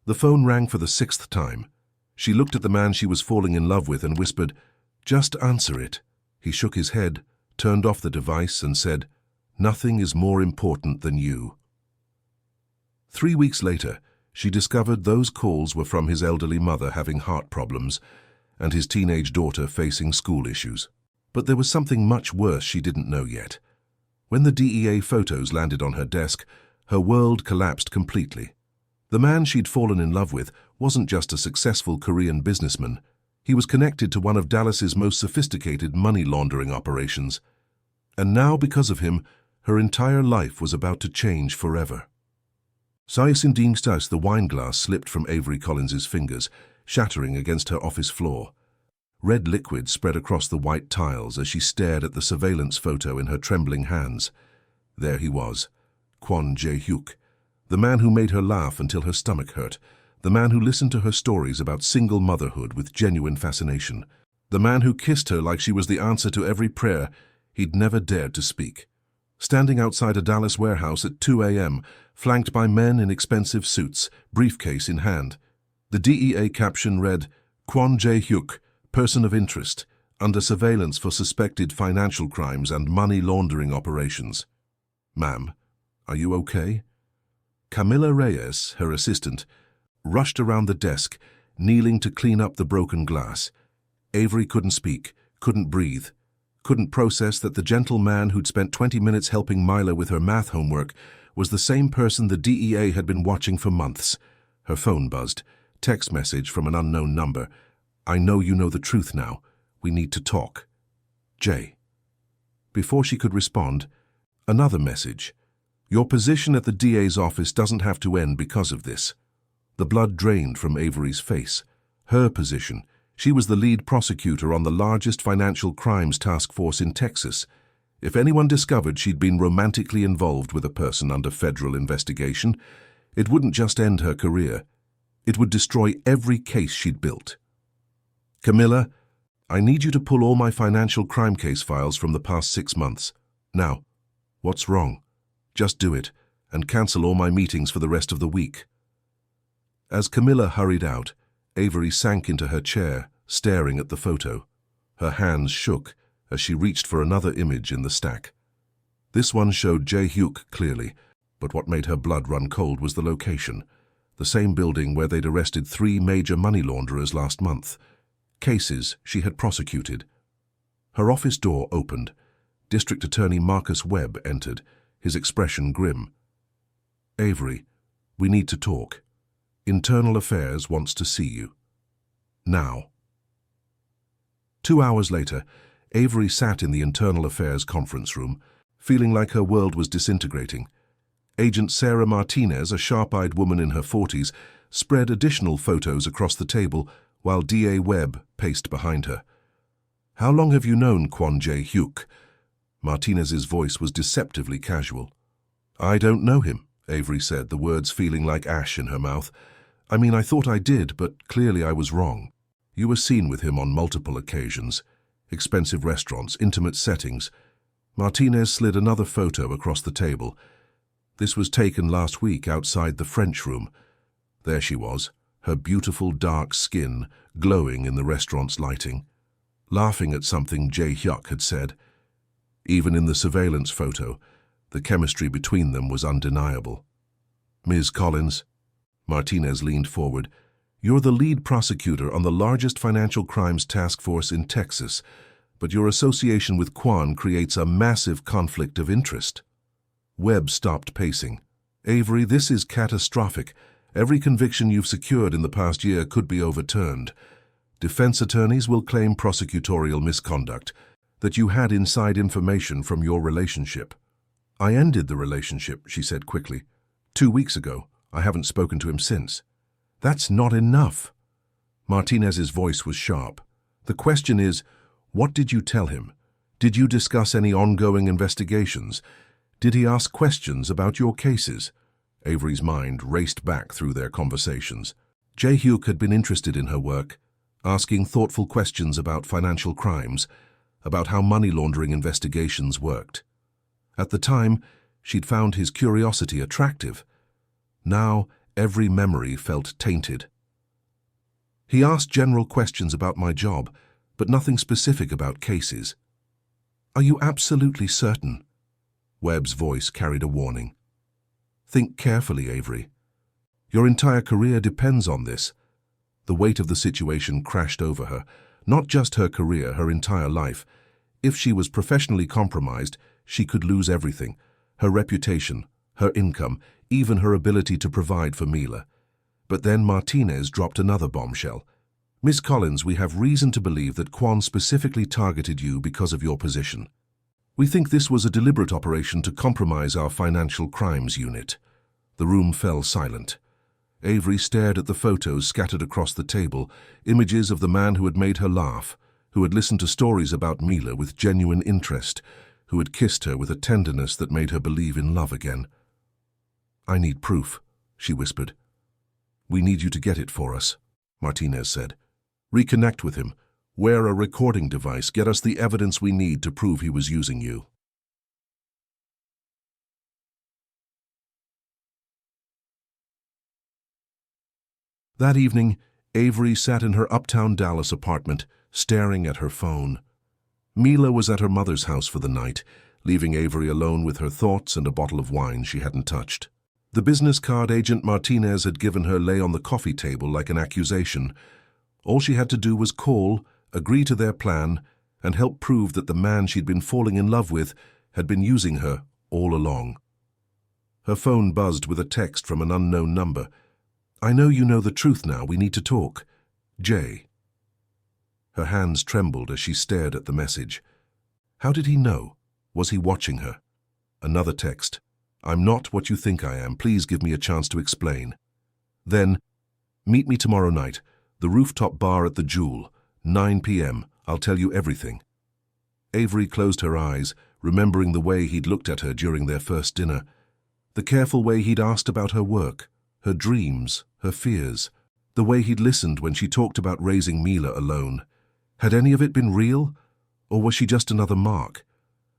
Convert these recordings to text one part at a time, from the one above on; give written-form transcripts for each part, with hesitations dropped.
The phone rang for the sixth time. She looked at the man she was falling in love with and whispered, "Just answer it." He shook his head, turned off the device and said, "Nothing is more important than you." 3 weeks later, she discovered those calls were from his elderly mother having heart problems and his teenage daughter facing school issues. But there was something much worse she didn't know yet. When the DEA photos landed on her desk, her world collapsed completely. The man she'd fallen in love with wasn't just a successful Korean businessman. He was connected to one of Dallas's most sophisticated money laundering operations. And now, because of him, her entire life was about to change forever. Sayasindingstaus, the wine glass slipped from Avery Collins's fingers, shattering against her office floor. Red liquid spread across the white tiles as she stared at the surveillance photo in her trembling hands. There he was, Kwon Jae-hyuk, the man who made her laugh until her stomach hurt, the man who listened to her stories about single motherhood with genuine fascination, the man who kissed her like she was the answer to every prayer he'd never dared to speak. Standing outside a Dallas warehouse at 2 a.m., flanked by men in expensive suits, briefcase in hand. The DEA caption read, "Kwon Jae-hyuk, person of interest, under surveillance for suspected financial crimes and money laundering operations." "Ma'am, are you okay?" Camilla Reyes, her assistant, rushed around the desk, kneeling to clean up the broken glass. Avery couldn't speak, couldn't breathe, couldn't process that the gentle man who'd spent 20 minutes helping Myla with her math homework was the same person the DEA had been watching for months. Her phone buzzed. Text message from an unknown number. "I know you know the truth now. We need to talk. Jay." Before she could respond, another message. "Your position at the DA's office doesn't have to end because of this." The blood drained from Avery's face. Her position. She was the lead prosecutor on the largest financial crimes task force in Texas. If anyone discovered she'd been romantically involved with a person under federal investigation, it wouldn't just end her career. It would destroy every case she'd built. "Camilla, I need you to pull all my financial crime case files from the past 6 months. Now, what's wrong? Just do it, and cancel all my meetings for the rest of the week." As Camilla hurried out, Avery sank into her chair, staring at the photo. Her hands shook as she reached for another image in the stack. This one showed Jae-hyuk clearly, but what made her blood run cold was the location. The same building where they'd arrested 3 major money launderers last month. Cases she had prosecuted. Her office door opened. District Attorney Marcus Webb entered, his expression grim. "Avery, we need to talk. Internal Affairs wants to see you. Now." 2 hours later, Avery sat in the Internal Affairs conference room, feeling like her world was disintegrating. Agent Sarah Martinez, a sharp-eyed woman in her 40s, spread additional photos across the table while DA Webb paced behind her. "How long have you known Kwon Jae-hyuk?" Martinez's voice was deceptively casual. "I don't know him," Avery said, the words feeling like ash in her mouth. "I mean, I thought I did, but clearly I was wrong. You were seen with him on multiple occasions. Expensive restaurants, intimate settings." Martinez slid another photo across the table. This was taken last week outside the French room. There she was, her beautiful dark skin glowing in the restaurant's lighting, laughing at something Jae-hyuk had said. Even in the surveillance photo, the chemistry between them was undeniable. "Ms. Collins," Martinez leaned forward, "you're the lead prosecutor on the largest financial crimes task force in Texas, but your association with Kwon creates a massive conflict of interest." Webb stopped pacing. "Avery, this is catastrophic. Every conviction you've secured in the past year could be overturned. Defense attorneys will claim prosecutorial misconduct, that you had inside information from your relationship." "I ended the relationship," she said quickly. 2 weeks ago. I haven't spoken to him since." "That's not enough." Martinez's voice was sharp. "The question is, what did you tell him? Did you discuss any ongoing investigations? Did he ask questions about your cases?" Avery's mind raced back through their conversations. Jae-hyuk had been interested in her work, asking thoughtful questions about financial crimes, about how money laundering investigations worked. At the time, she'd found his curiosity attractive. Now, Every memory felt tainted. He asked general questions about my job, but nothing specific about cases. Are you absolutely certain? Webb's voice carried a warning. Think carefully, Avery. Your entire career depends on this. The weight of the situation crashed over her. Not just her career, her entire life. If she was professionally compromised, she could lose everything. Her reputation, her income, even her ability to provide for Mila. But then Martinez dropped another bombshell. Miss Collins, we have reason to believe that Quan specifically targeted you because of your position. We think this was a deliberate operation to compromise our financial crimes unit. The room fell silent. Avery stared at the photos scattered across the table, images of the man who had made her laugh, who had listened to stories about Mila with genuine interest, who had kissed her with a tenderness that made her believe in love again. I need proof, she whispered. We need you to get it for us, Martinez said. Reconnect with him. Wear a recording device. Get us the evidence we need to prove he was using you. That evening, Avery sat in her uptown Dallas apartment, staring at her phone. Mila was at her mother's house for the night, leaving Avery alone with her thoughts and a bottle of wine she hadn't touched. The business card agent Martinez had given her lay on the coffee table like an accusation. All she had to do was call, agree to their plan, and help prove that the man she'd been falling in love with had been using her all along. Her phone buzzed with a text from an unknown number. I know you know the truth now. We need to talk. Jay. Her hands trembled as she stared at the message. How did he know? Was he watching her? Another text. I'm not what you think I am. Please give me a chance to explain. Then, meet me tomorrow night, the rooftop bar at the Jewel, 9 p.m. I'll tell you everything. Avery closed her eyes, remembering the way he'd looked at her during their first dinner, the careful way he'd asked about her work, her dreams, her fears, the way he'd listened when she talked about raising Mila alone. Had any of it been real, or was she just another mark?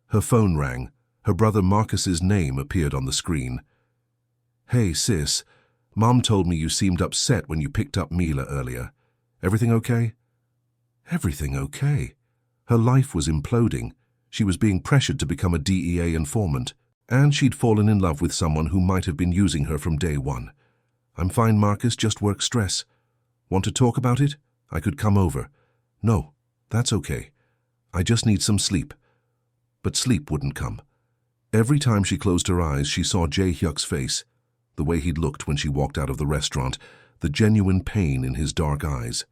Her phone rang. Her brother Marcus's name appeared on the screen. Hey, sis, Mom told me you seemed upset when you picked up Mila earlier. Everything okay? Everything okay. Her life was imploding. She was being pressured to become a DEA informant, and she'd fallen in love with someone who might have been using her from day one. I'm fine, Marcus, just work stress. Want to talk about it? I could come over. No, that's okay. I just need some sleep. But sleep wouldn't come. Every time she closed her eyes, she saw Jae Hyuk's face, the way he'd looked when she walked out of the restaurant, the genuine pain in his dark eyes.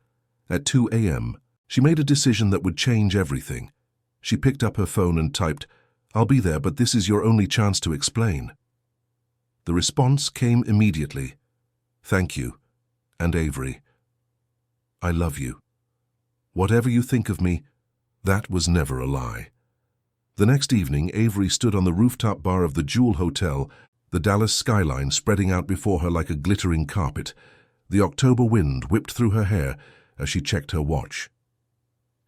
At 2 a.m., she made a decision that would change everything. She picked up her phone and typed, I'll be there, but this is your only chance to explain. The response came immediately. Thank you, and Avery. I love you. Whatever you think of me, that was never a lie. The next evening, Avery stood on the rooftop bar of the Jewel Hotel, the Dallas skyline spreading out before her like a glittering carpet. The October wind whipped through her hair as she checked her watch.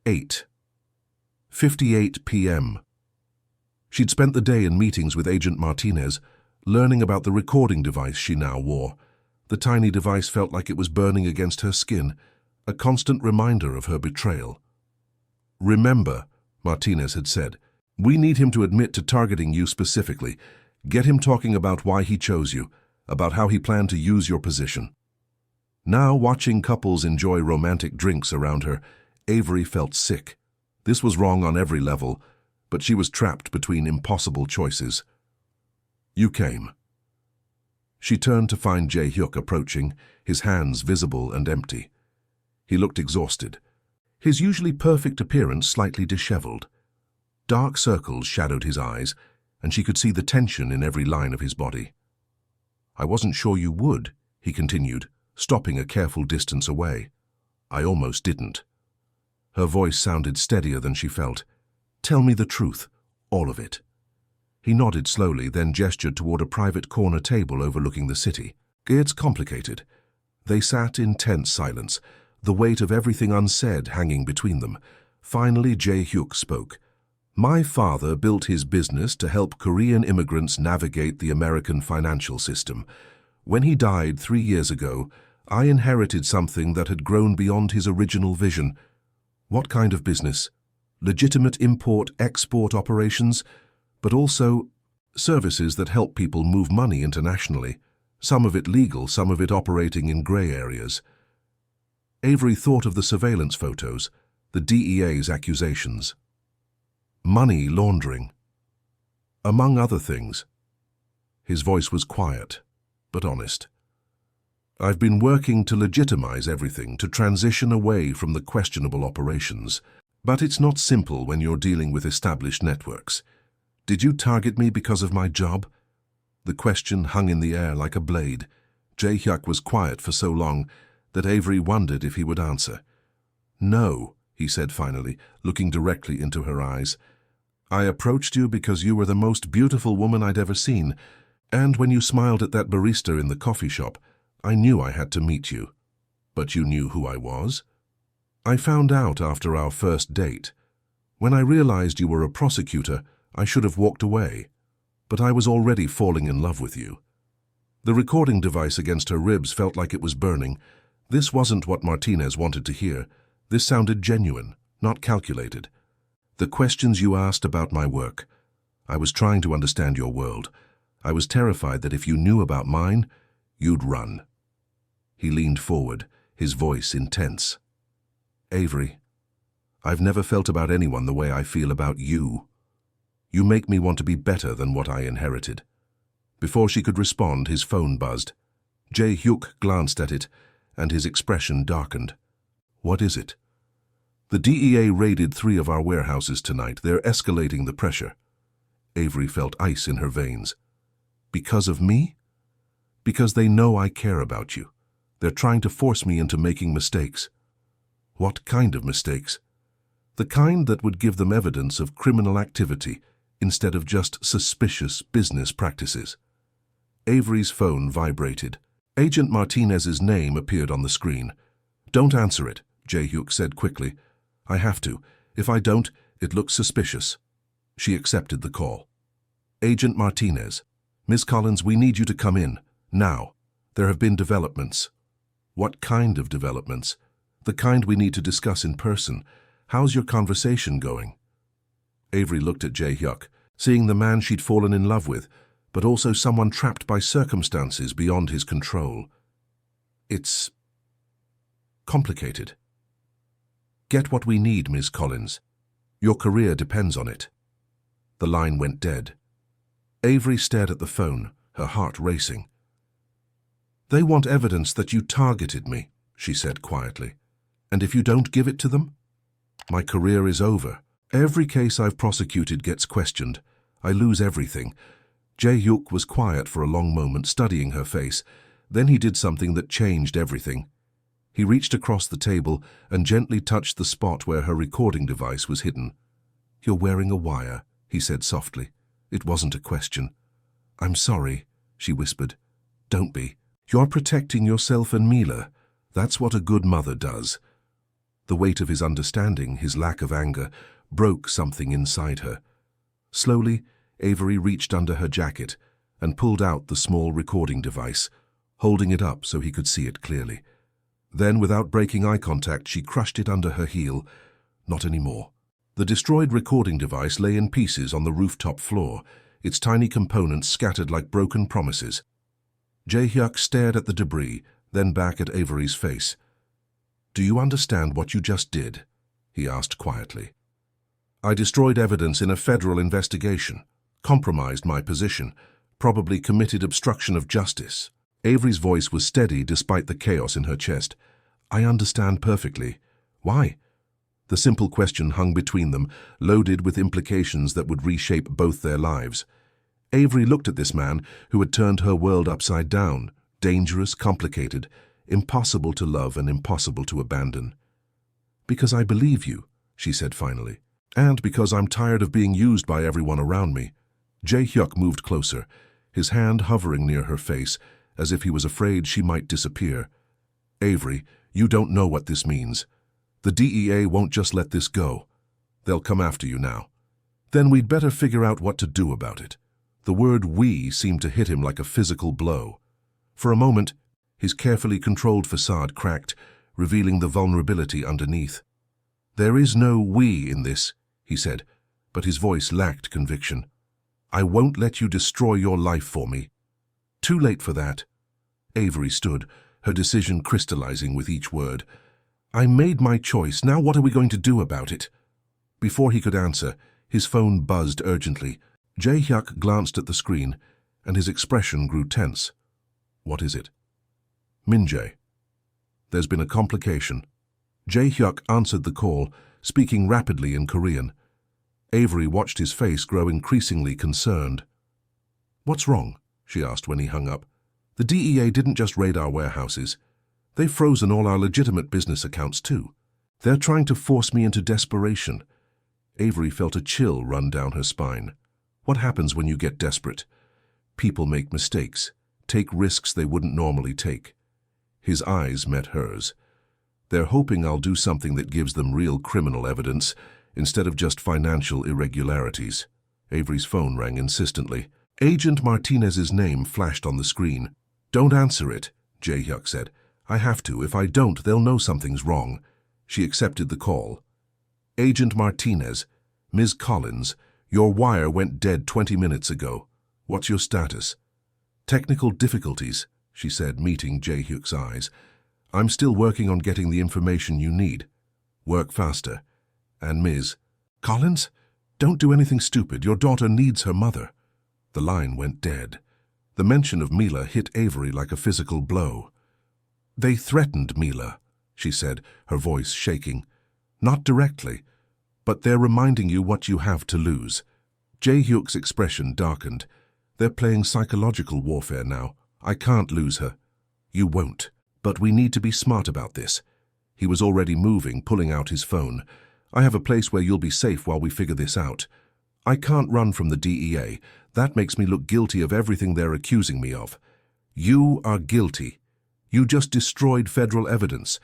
8:58 p.m. She'd spent the day in meetings with Agent Martinez, learning about the recording device she now wore. The tiny device felt like it was burning against her skin, a constant reminder of her betrayal. Remember, Martinez had said, we need him to admit to targeting you specifically. Get him talking about why he chose you, about how he planned to use your position. Now, watching couples enjoy romantic drinks around her, Avery felt sick. This was wrong on every level, but she was trapped between impossible choices. You came. She turned to find Jae Hyuk approaching, his hands visible and empty. He looked exhausted, his usually perfect appearance slightly disheveled. Dark circles shadowed his eyes, and she could see the tension in every line of his body. I wasn't sure you would, he continued, stopping a careful distance away. I almost didn't. Her voice sounded steadier than she felt. Tell me the truth, all of it. He nodded slowly, then gestured toward a private corner table overlooking the city. It's complicated. They sat in tense silence, the weight of everything unsaid hanging between them. Finally, Jae Hyuk spoke. My father built his business to help Korean immigrants navigate the American financial system. When he died 3 years ago, I inherited something that had grown beyond his original vision. What kind of business? Legitimate import-export operations, but also services that help people move money internationally, some of it legal, some of it operating in grey areas. Avery thought of the surveillance photos, the DEA's accusations. Money laundering. Among other things. His voice was quiet, but honest. I've been working to legitimize everything, to transition away from the questionable operations. But it's not simple when you're dealing with established networks. Did you target me because of my job? The question hung in the air like a blade. Jae-hyuk was quiet for so long that Avery wondered if he would answer. No, he said finally, looking directly into her eyes. I approached you because you were the most beautiful woman I'd ever seen, and when you smiled at that barista in the coffee shop, I knew I had to meet you. But you knew who I was? I found out after our first date. When I realized you were a prosecutor, I should have walked away. But I was already falling in love with you. The recording device against her ribs felt like it was burning. This wasn't what Martinez wanted to hear. This sounded genuine, not calculated. The questions you asked about my work. I was trying to understand your world. I was terrified that if you knew about mine, you'd run. He leaned forward, his voice intense. Avery, I've never felt about anyone the way I feel about you. You make me want to be better than what I inherited. Before she could respond, his phone buzzed. Jae-hyuk glanced at it, and his expression darkened. What is it? The DEA raided 3 of our warehouses tonight. They're escalating the pressure. Avery felt ice in her veins. Because of me? Because they know I care about you. They're trying to force me into making mistakes. What kind of mistakes? The kind that would give them evidence of criminal activity instead of just suspicious business practices. Avery's phone vibrated. Agent Martinez's name appeared on the screen. Don't answer it, Jae-hyuk said quickly. I have to. If I don't, it looks suspicious. She accepted the call. Agent Martinez. Miss Collins, we need you to come in. Now. There have been developments. What kind of developments? The kind we need to discuss in person. How's your conversation going? Avery looked at Jae-hyuk, seeing the man she'd fallen in love with, but also someone trapped by circumstances beyond his control. It's complicated. Get what we need, Miss Collins. Your career depends on it. The line went dead. Avery stared at the phone, her heart racing. They want evidence that you targeted me, she said quietly. And if you don't give it to them? My career is over. Every case I've prosecuted gets questioned. I lose everything. Jae-hyuk was quiet for a long moment, studying her face. Then he did something that changed everything. He reached across the table and gently touched the spot where her recording device was hidden. You're wearing a wire, he said softly. It wasn't a question. I'm sorry, she whispered. Don't be. You're protecting yourself and Mila. That's what a good mother does. The weight of his understanding, his lack of anger, broke something inside her. Slowly, Avery reached under her jacket and pulled out the small recording device, holding it up so he could see it clearly. Then, without breaking eye contact, she crushed it under her heel. Not anymore. The destroyed recording device lay in pieces on the rooftop floor, its tiny components scattered like broken promises. Jae-hyuk stared at the debris, then back at Avery's face. Do you understand what you just did? He asked quietly. I destroyed evidence in a federal investigation, compromised my position, probably committed obstruction of justice. Avery's voice was steady despite the chaos in her chest. I understand perfectly. Why? The simple question hung between them, loaded with implications that would reshape both their lives. Avery looked at this man who had turned her world upside down, dangerous, complicated, impossible to love and impossible to abandon. Because I believe you, she said finally, and because I'm tired of being used by everyone around me. Jae-hyuk moved closer, his hand hovering near her face, as if he was afraid she might disappear. Avery, you don't know what this means. The DEA won't just let this go. They'll come after you now. Then we'd better figure out what to do about it. The word "we" seemed to hit him like a physical blow. For a moment, his carefully controlled facade cracked, revealing the vulnerability underneath. "There is no we in this," he said, but his voice lacked conviction. "I won't let you destroy your life for me." "Too late for that." Avery stood, her decision crystallizing with each word. "I made my choice. Now what are we going to do about it?" Before he could answer, his phone buzzed urgently. Jae-hyuk glanced at the screen, and his expression grew tense. "What is it?" "Min-jae. There's been a complication." Jae-hyuk answered the call, speaking rapidly in Korean. Avery watched his face grow increasingly concerned. "What's wrong?" she asked when he hung up. "The DEA didn't just raid our warehouses. They've frozen all our legitimate business accounts too. They're trying to force me into desperation." Avery felt a chill run down her spine. What happens when you get desperate? People make mistakes, take risks they wouldn't normally take. His eyes met hers. "They're hoping I'll do something that gives them real criminal evidence, instead of just financial irregularities." Avery's phone rang insistently. Agent Martinez's name flashed on the screen. "Don't answer it," Jae-hyuk said. "I have to. If I don't, they'll know something's wrong." She accepted the call. "Agent Martinez, Ms. Collins, your wire went dead 20 minutes ago. What's your status?" "Technical difficulties," she said, meeting Jae-hyuk's eyes. "I'm still working on getting the information you need. Work faster. And Ms. Collins, don't do anything stupid. Your daughter needs her mother." The line went dead. The mention of Mila hit Avery like a physical blow. "They threatened Mila," she said, her voice shaking. "Not directly, but they're reminding you what you have to lose." Jae-hyuk's expression darkened. "They're playing psychological warfare now. I can't lose her." "You won't. But we need to be smart about this." He was already moving, pulling out his phone. "I have a place where you'll be safe while we figure this out. I can't run from the DEA. That makes me look guilty of everything they're accusing me of." "You are guilty. You just destroyed federal evidence.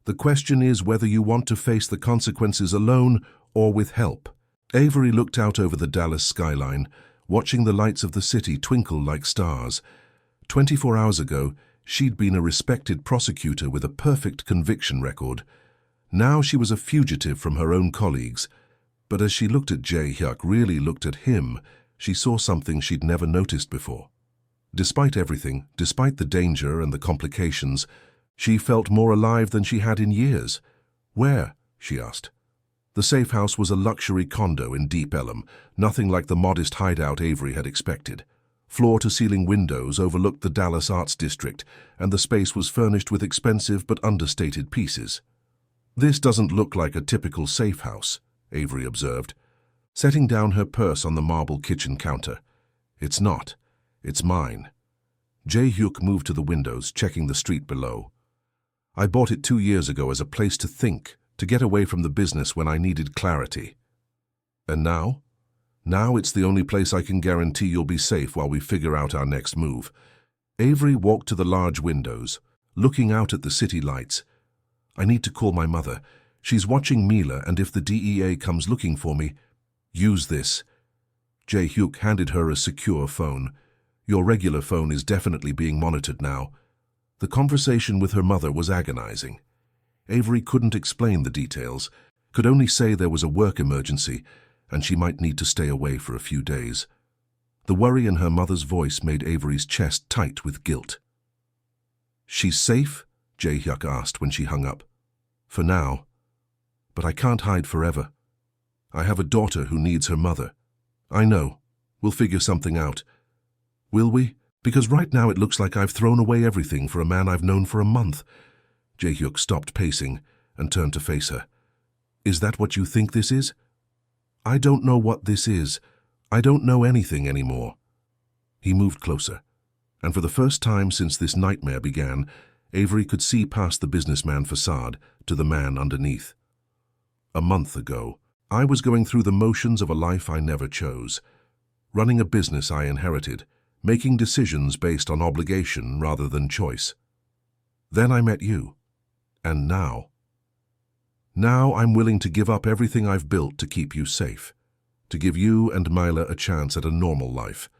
The question is whether you want to face the consequences alone or with help." Avery looked out over the Dallas skyline, watching the lights of the city twinkle like stars. 24 hours ago, she'd been a respected prosecutor with a perfect conviction record. Now she was a fugitive from her own colleagues. But as she looked at Jae-hyuk, really looked at him, she saw something she'd never noticed before. Despite everything, despite the danger and the complications, she felt more alive than she had in years. "Where?" she asked. The safe house was a luxury condo in Deep Ellum, nothing like the modest hideout Avery had expected. Floor-to-ceiling windows overlooked the Dallas Arts District, and the space was furnished with expensive but understated pieces. "This doesn't look like a typical safe house," Avery observed, setting down her purse on the marble kitchen counter. "It's not. It's mine." Jae-hyuk moved to the windows, checking the street below. "I bought it 2 years ago as a place to think, to get away from the business when I needed clarity." "And now?" "Now it's the only place I can guarantee you'll be safe while we figure out our next move." Avery walked to the large windows, looking out at the city lights. "I need to call my mother. She's watching Mila, and if the DEA comes looking for me, use this." Jae-hyuk handed her a secure phone. "Your regular phone is definitely being monitored now." The conversation with her mother was agonizing. Avery couldn't explain the details, could only say there was a work emergency, and she might need to stay away for a few days. The worry in her mother's voice made Avery's chest tight with guilt. "She's safe?" Jae-hyuk asked when she hung up. "For now. But I can't hide forever. I have a daughter who needs her mother." "I know. We'll figure something out." "Will we? Because right now it looks like I've thrown away everything for a man I've known for a month." Jae-hyuk stopped pacing and turned to face her. "Is that what you think this is?" "I don't know what this is. I don't know anything anymore." He moved closer, and for the first time since this nightmare began, Avery could see past the businessman facade to the man underneath. "A month ago, I was going through the motions of a life I never chose, running a business I inherited, making decisions based on obligation rather than choice. Then I met you, and now I'm willing to give up everything I've built to keep you safe, to give you and Mila a chance at a normal life."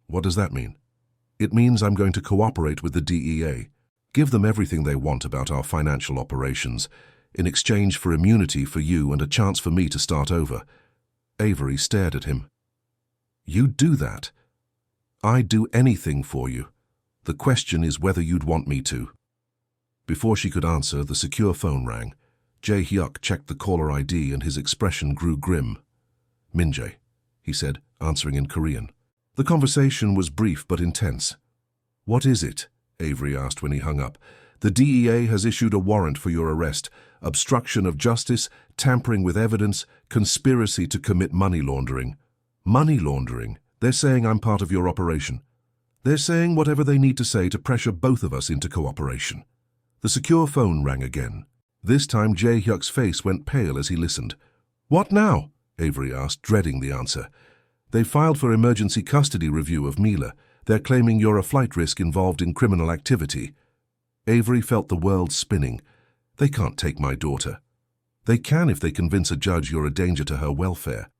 "What does that mean?" It means I'm going to cooperate with the DEA, give them everything they want about our financial operations, in exchange for immunity for you and a chance for me to start over. Avery stared at him. You'd do that? I'd do anything for you. The question is whether you'd want me to. Before she could answer, the secure phone rang. Jae-hyuk checked the caller ID and his expression grew grim. Min-jae, he said, answering in Korean. The conversation was brief but intense. What is it? Avery asked when he hung up. The DEA has issued a warrant for your arrest. Obstruction of justice, tampering with evidence, conspiracy to commit money laundering. Money laundering? They're saying I'm part of your operation. They're saying whatever they need to say to pressure both of us into cooperation. The secure phone rang again. This time Jae-hyuk's face went pale as he listened. What now? Avery asked, dreading the answer. They filed for emergency custody review of Mila. They're claiming you're a flight risk involved in criminal activity. Avery felt the world spinning. They can't take my daughter. They can if they convince a judge you're a danger to her welfare.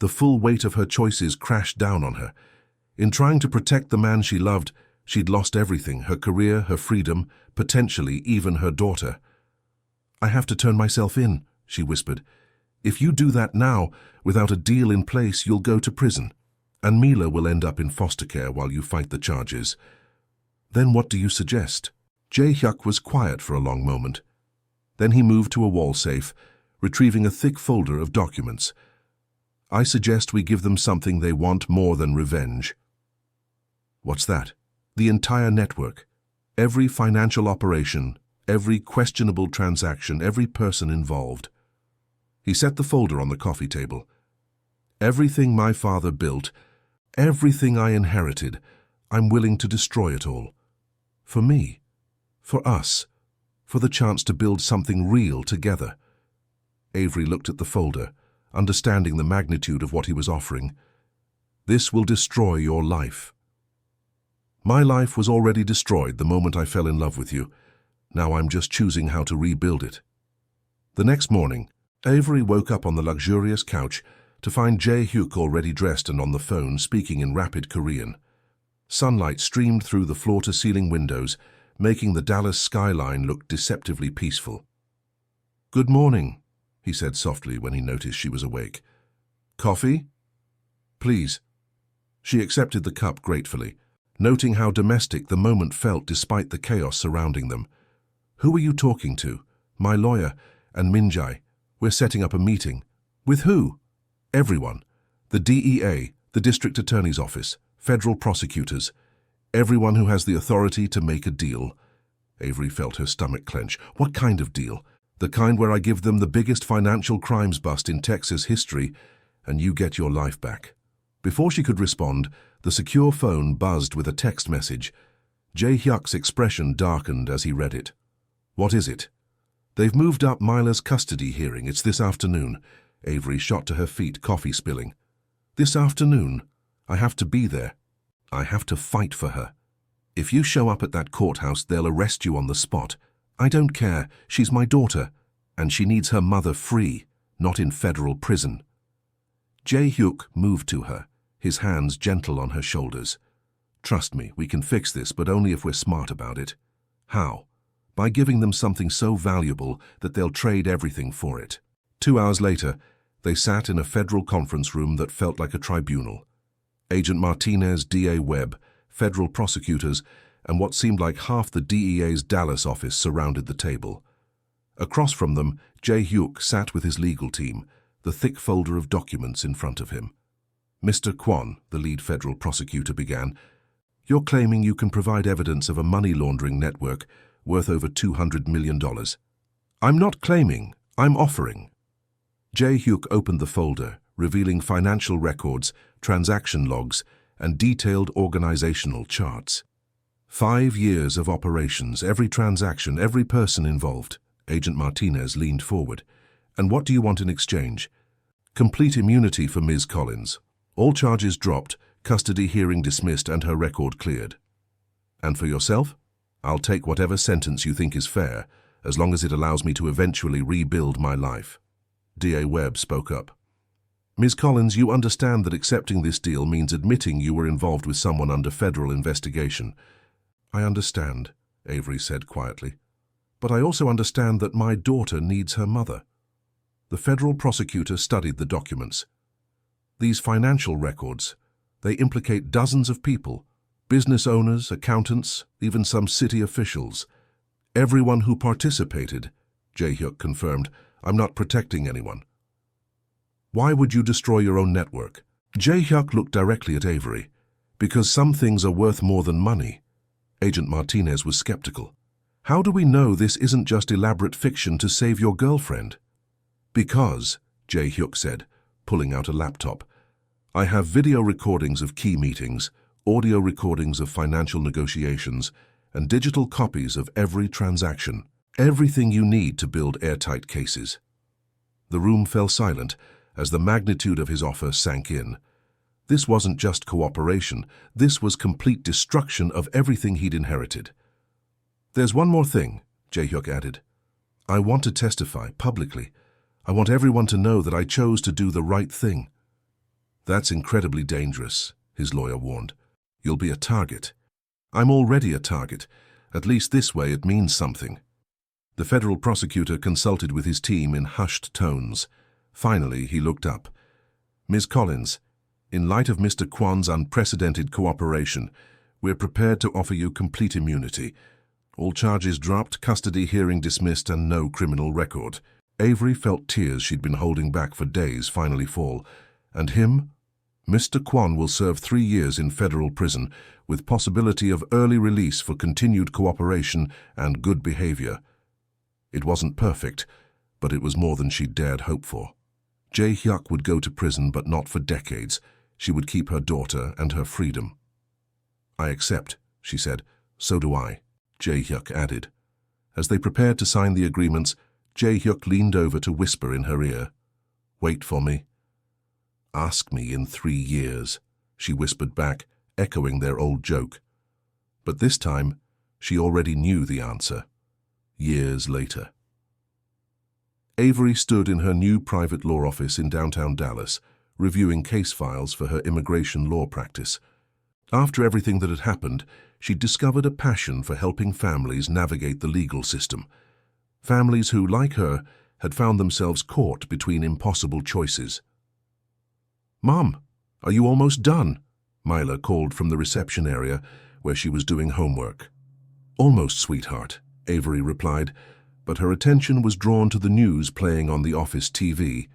The full weight of her choices crashed down on her. In trying to protect the man she loved, she'd lost everything, her career, her freedom, potentially even her daughter. I have to turn myself in, she whispered. If you do that now, without a deal in place, you'll go to prison, and Mila will end up in foster care while you fight the charges. Then what do you suggest? Jae-hyuk was quiet for a long moment. Then he moved to a wall safe, retrieving a thick folder of documents. I suggest we give them something they want more than revenge. What's that? The entire network. Every financial operation, every questionable transaction, every person involved. He set the folder on the coffee table. Everything my father built, everything I inherited, I'm willing to destroy it all. For me, for us, for the chance to build something real together. Avery looked at the folder, understanding the magnitude of what he was offering. This will destroy your life. My life was already destroyed the moment I fell in love with you. Now I'm just choosing how to rebuild it. The next morning, Avery woke up on the luxurious couch to find Jae-hyuk already dressed and on the phone speaking in rapid Korean. Sunlight streamed through the floor-to-ceiling windows, making the Dallas skyline look deceptively peaceful. Good morning, he said softly when he noticed she was awake. Coffee? Please. She accepted the cup gratefully, noting how domestic the moment felt despite the chaos surrounding them. Who are you talking to? My lawyer and Min-jae. We're setting up a meeting. With who? Everyone. The DEA, the District Attorney's Office, federal prosecutors. Everyone who has the authority to make a deal. Avery felt her stomach clench. What kind of deal? The kind where I give them the biggest financial crimes bust in Texas history, and you get your life back. Before she could respond, the secure phone buzzed with a text message. Jae-hyuk's expression darkened as he read it. What is it? They've moved up Mila's custody hearing. It's this afternoon. Avery shot to her feet, coffee spilling. This afternoon? I have to be there. I have to fight for her. If you show up at that courthouse, they'll arrest you on the spot. I don't care. She's my daughter, and she needs her mother free, not in federal prison. Jae-hyuk moved to her, his hands gentle on her shoulders. Trust me, we can fix this, but only if we're smart about it. How? By giving them something so valuable that they'll trade everything for it. 2 hours later, they sat in a federal conference room that felt like a tribunal. Agent Martinez, DA Webb, federal prosecutors, and what seemed like half the DEA's Dallas office surrounded the table. Across from them, Jae-hyuk sat with his legal team, the thick folder of documents in front of him. Mr. Kwon, the lead federal prosecutor, began, You're claiming you can provide evidence of a money laundering network worth over $200 million. I'm not claiming, I'm offering. Jae-hyuk opened the folder, revealing financial records, transaction logs, and detailed organizational charts. 5 years of operations, every transaction, every person involved. Agent Martinez leaned forward. And what do you want in exchange? Complete immunity for Ms. Collins. All charges dropped, custody hearing dismissed, and her record cleared. And for yourself? I'll take whatever sentence you think is fair, as long as it allows me to eventually rebuild my life. D.A. Webb spoke up. Ms. Collins, you understand that accepting this deal means admitting you were involved with someone under federal investigation. I understand, Avery said quietly. But I also understand that my daughter needs her mother. The federal prosecutor studied the documents. These financial records, they implicate dozens of people, business owners, accountants, even some city officials. Everyone who participated, Jae-hyuk confirmed. I'm not protecting anyone. Why would you destroy your own network? Jae-hyuk looked directly at Avery. Because some things are worth more than money. Agent Martinez was skeptical. How do we know this isn't just elaborate fiction to save your girlfriend? Because, Jae-hyuk said, pulling out a laptop, I have video recordings of key meetings, audio recordings of financial negotiations, and digital copies of every transaction. Everything you need to build airtight cases. The room fell silent as the magnitude of his offer sank in. This wasn't just cooperation, this was complete destruction of everything he'd inherited. There's one more thing, Jae-hyuk added. I want to testify publicly. I want everyone to know that I chose to do the right thing. That's incredibly dangerous, his lawyer warned. You'll be a target. I'm already a target. At least this way it means something. The federal prosecutor consulted with his team in hushed tones. Finally, he looked up. Ms. Collins, in light of Mr. Kwon's unprecedented cooperation, we're prepared to offer you complete immunity. All charges dropped, custody hearing dismissed, and no criminal record. Avery felt tears she'd been holding back for days finally fall. And him? Mr. Kwon will serve 3 years in federal prison, with possibility of early release for continued cooperation and good behavior. It wasn't perfect, but it was more than she'd dared hope for. Jae-hyuk would go to prison, but not for decades. She would keep her daughter and her freedom. I accept, she said. So do I, Jae-hyuk added. As they prepared to sign the agreements, Jae-hyuk leaned over to whisper in her ear. Wait for me. Ask me in 3 years, she whispered back, echoing their old joke. But this time, she already knew the answer. Years later. Avery stood in her new private law office in downtown Dallas, reviewing case files for her immigration law practice. After everything that had happened, she'd discovered a passion for helping families navigate the legal system. Families who, like her, had found themselves caught between impossible choices. Mom, are you almost done? Myla called from the reception area where she was doing homework. Almost, sweetheart, Avery replied, but her attention was drawn to the news playing on the office TV.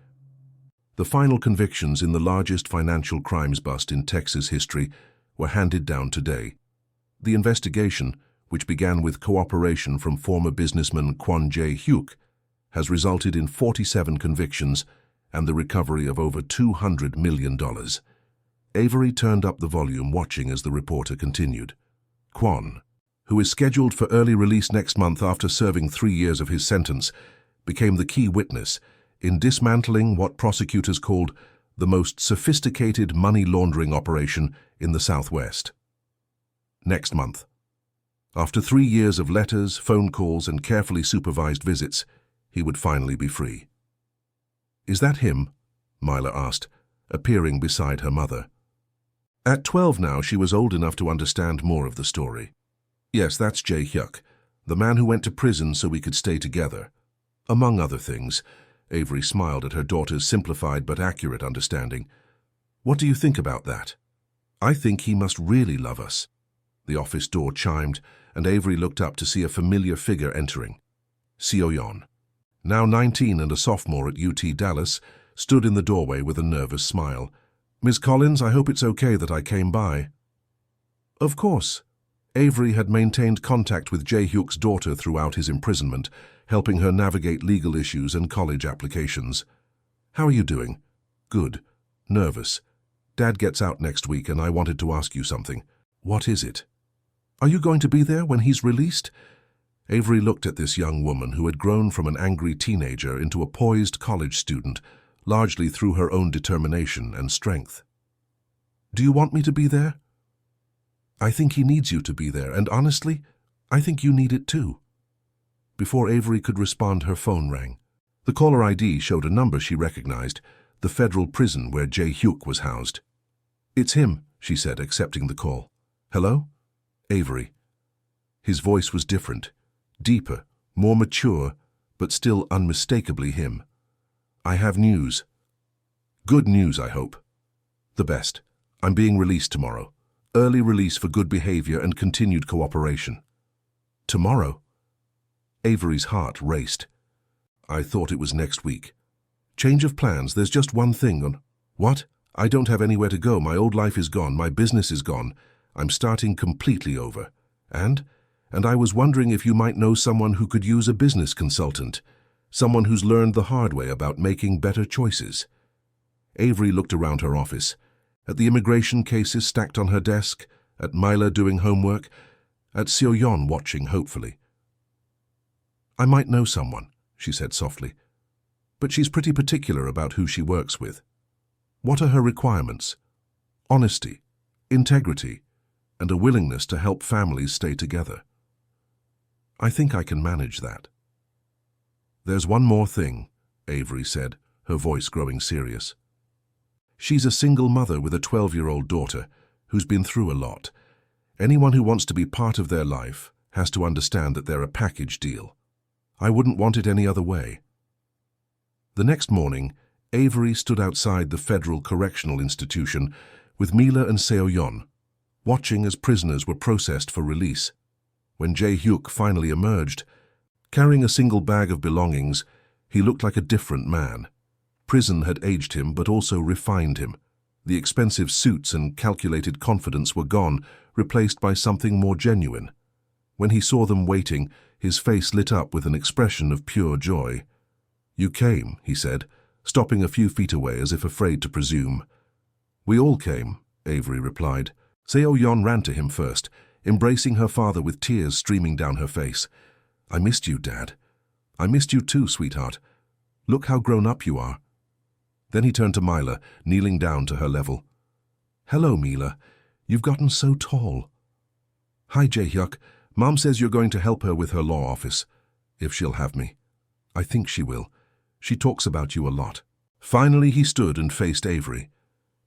The final convictions in the largest financial crimes bust in Texas history were handed down today. The investigation, which began with cooperation from former businessman Kwon Jae-hyuk, has resulted in 47 convictions and the recovery of over $200 million. Avery turned up the volume, watching as the reporter continued. Kwon, who is scheduled for early release next month after serving 3 years of his sentence, became the key witness in dismantling what prosecutors called the most sophisticated money laundering operation in the Southwest. Next month. After 3 years of letters, phone calls, and carefully supervised visits, he would finally be free. Is that him? Myla asked, appearing beside her mother. At 12 now, she was old enough to understand more of the story. Yes, that's Jae-hyuk, the man who went to prison so we could stay together. Among other things, Avery smiled at her daughter's simplified but accurate understanding. What do you think about that? I think he must really love us. The office door chimed, and Avery looked up to see a familiar figure entering. Seo-yeon, now 19 and a sophomore at UT Dallas, stood in the doorway with a nervous smile. Ms. Collins, I hope it's okay that I came by. Of course. Avery had maintained contact with Jae-hyuk's daughter throughout his imprisonment, helping her navigate legal issues and college applications. How are you doing? Good. Nervous. Dad gets out next week and I wanted to ask you something. What is it? Are you going to be there when he's released? Avery looked at this young woman who had grown from an angry teenager into a poised college student, largely through her own determination and strength. Do you want me to be there? I think he needs you to be there, and honestly, I think you need it too. Before Avery could respond, her phone rang. The caller ID showed a number she recognized, the federal prison where Jae-hyuk was housed. "It's him," she said, accepting the call. "Hello?" "Avery." His voice was different, deeper, more mature, but still unmistakably him. "I have news. Good news, I hope." "The best. I'm being released tomorrow. Early release for good behavior and continued cooperation." "Tomorrow?" Avery's heart raced. "I thought it was next week." "Change of plans, there's just one thing on—" "What? I don't have anywhere to go. My old life is gone. My business is gone. I'm starting completely over. And I was wondering if you might know someone who could use a business consultant, someone who's learned the hard way about making better choices." Avery looked around her office, at the immigration cases stacked on her desk, at Myla doing homework, at Seo-yeon watching hopefully. "I might know someone," she said softly, "but she's pretty particular about who she works with." "What are her requirements?" "Honesty, integrity, and a willingness to help families stay together." "I think I can manage that." "There's one more thing," Avery said, her voice growing serious. "She's a single mother with a 12-year-old daughter who's been through a lot. Anyone who wants to be part of their life has to understand that they're a package deal. I wouldn't want it any other way." The next morning, Avery stood outside the Federal Correctional Institution with Mila and Seo-yeon, watching as prisoners were processed for release. When Jae-hyuk finally emerged, carrying a single bag of belongings, he looked like a different man. Prison had aged him but also refined him. The expensive suits and calculated confidence were gone, replaced by something more genuine. When he saw them waiting, his face lit up with an expression of pure joy. "You came," he said, stopping a few feet away as if afraid to presume. "We all came," Avery replied. Seo-yeon ran to him first, embracing her father with tears streaming down her face. "I missed you, Dad. I missed you too, sweetheart. Look how grown up you are." Then he turned to Myla, kneeling down to her level. "Hello, Mila. You've gotten so tall." "Hi, Jae-hyuk. Mom says you're going to help her with her law office, if she'll have me." "I think she will. She talks about you a lot." Finally, he stood and faced Avery.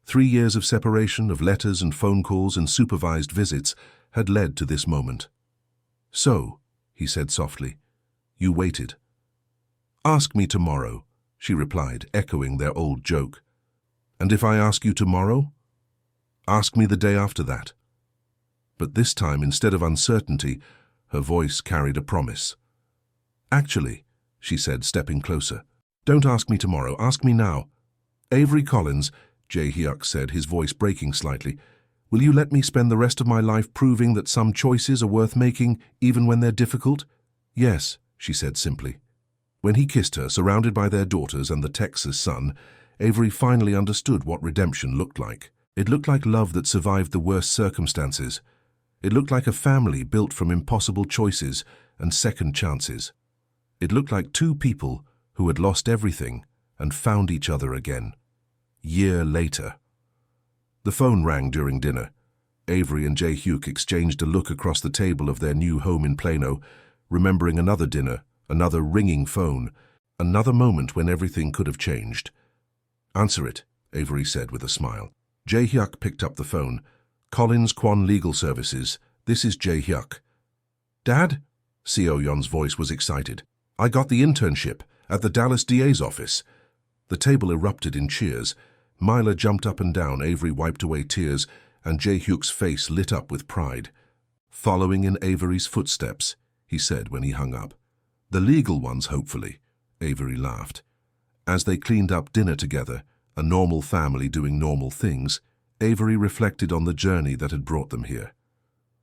3 years of separation, of letters and phone calls and supervised visits, had led to this moment. "So," he said softly, "you waited." "Ask me tomorrow," she replied, echoing their old joke. "And if I ask you tomorrow?" "Ask me the day after that." But this time, instead of uncertainty, her voice carried a promise. "Actually," she said, stepping closer, "don't ask me tomorrow, ask me now." "Avery Collins," Jae-hyuk said, his voice breaking slightly, "will you let me spend the rest of my life proving that some choices are worth making, even when they're difficult?" "Yes," she said simply. When he kissed her, surrounded by their daughters and the Texas sun, Avery finally understood what redemption looked like. It looked like love that survived the worst circumstances. It looked like a family built from impossible choices and second chances. It looked like two people who had lost everything and found each other again. Year later. The phone rang during dinner. Avery and Jae-hyuk exchanged a look across the table of their new home in Plano, remembering another dinner, another ringing phone, another moment when everything could have changed. "Answer it," Avery said with a smile. Jae-hyuk picked up the phone. "Collins Kwon Legal Services. This is Jae-hyuk." "Dad?" Seo-yeon's voice was excited. "I got the internship at the Dallas DA's office." The table erupted in cheers. Myla jumped up and down, Avery wiped away tears, and Jae-hyuk's face lit up with pride. "Following in Avery's footsteps," he said when he hung up. "The legal ones, hopefully," Avery laughed. As they cleaned up dinner together, a normal family doing normal things, Avery reflected on the journey that had brought them here.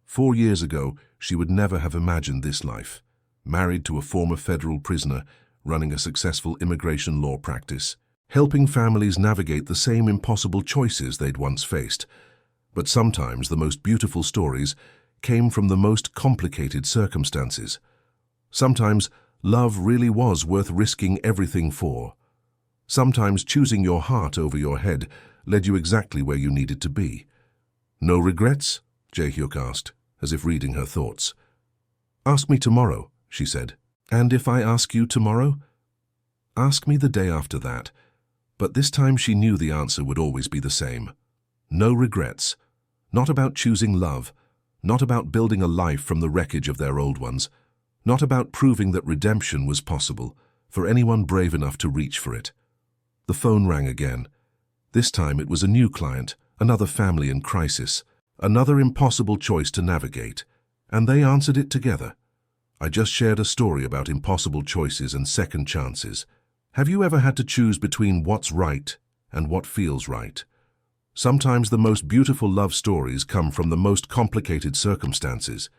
4 years ago, she would never have imagined this life. Married to a former federal prisoner, running a successful immigration law practice, helping families navigate the same impossible choices they'd once faced. But sometimes the most beautiful stories came from the most complicated circumstances. Sometimes love really was worth risking everything for. Sometimes choosing your heart over your head led you exactly where you needed to be. "No regrets?" Jae-hyuk asked, as if reading her thoughts. "Ask me tomorrow," she said. "And if I ask you tomorrow?" "Ask me the day after that. But this time she knew the answer would always be the same. No regrets. Not about choosing love. Not about building a life from the wreckage of their old ones. Not about proving that redemption was possible for anyone brave enough to reach for it. The phone rang again. This time it was a new client, another family in crisis, another impossible choice to navigate, and they answered it together. I just shared a story about impossible choices and second chances. Have you ever had to choose between what's right and what feels right? Sometimes the most beautiful love stories come from the most complicated circumstances.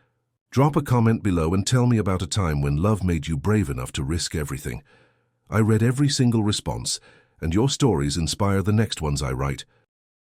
Drop a comment below and tell me about a time when love made you brave enough to risk everything. I read every single response, and your stories inspire the next ones I write.